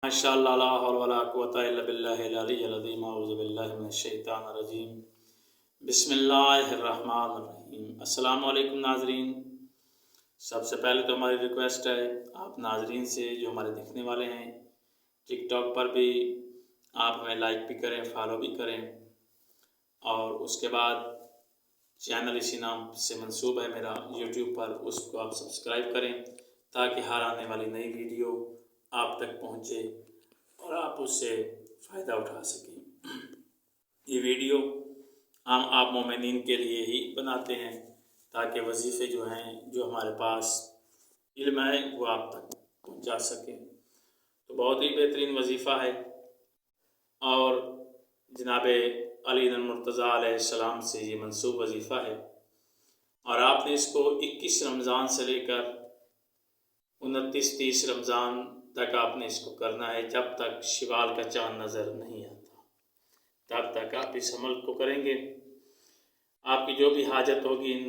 माशाअल्लाह ला हौला वला कुव्वता इल्ला बिल्लाहिल अलिय्यिल अज़ीम। अऊज़ु बिल्लाहि मिनश शैतानिर रजीम। बिस्मिल्लाहिर रहमानिर रहीम। अस्सलामु अलैकुम नाज़रीन। सबसे पहले तो हमारी रिक्वेस्ट है आप नाज़रीन से, जो हमारे देखने वाले हैं टिकटॉक पर भी, आप हमें लाइक भी करें, फॉलो भी करें, और उसके बाद चैनल इसी नाम से मंसूब है मेरा यूट्यूब पर, उसको आप सब्सक्राइब करें ताकि हर आने वाली नई वीडियो आप तक पहुंचे और आप उससे फ़ायदा उठा सकें। ये वीडियो हम आप मोमिनीन के लिए ही बनाते हैं ताकि वजीफ़े जो हैं, जो हमारे पास इल्म है, वो आप तक पहुंचा सकें। तो बहुत ही बेहतरीन वजीफ़ा है और जनाब अली मुर्तज़ा अलैहिस्सलाम से ये मंसूब वजीफ़ा है, और आपने इसको 21 रमज़ान से लेकर 29-30 रमज़ान तक आपने इसको करना है। जब तक शिवाल का चाँद नज़र नहीं आता तब तक आप इस अमल को करेंगे। आपकी जो भी हाजत होगी इन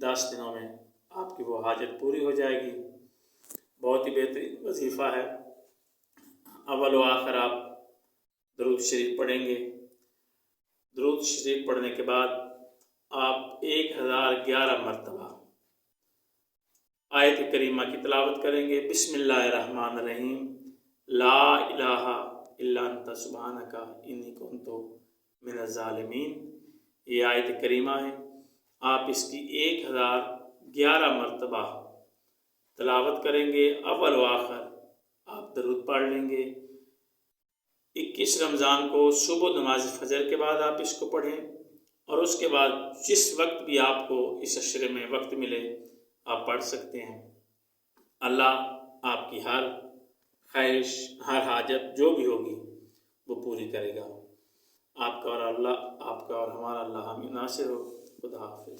10 दिनों में, आपकी वो हाजत पूरी हो जाएगी। बहुत ही बेहतरीन वजीफ़ा है। अव्वल व आखिर आप दरूद शरीफ पढ़ेंगे। दरूद शरीफ पढ़ने के बाद आप 1011 मरतबा आयत करीमा की तिलावत करेंगे। बिस्मिल्लाहिर्रहमानिर्रहीम। ला इलाहा इल्ला अंता सुब्हानका इन्नी कुन्तु मिनज़ ज़ालिमीन। ये आयत करीमा है। आप इसकी 1011 मरतबा तिलावत करेंगे। अव्वल व आखिर आप दरूद पढ़ लेंगे। 21 रमज़ान को सुबह नमाज फजर के बाद आप इसको पढ़ें, और उसके बाद जिस वक्त भी आपको इस अशरे में वक्त मिले आप पढ़ सकते हैं। अल्लाह आपकी हर ख्वाहिश, हर हाजत जो भी होगी वो पूरी करेगा। आपका और हमारा अल्लाह हामी नासिर हो। खुदा हाफिज़।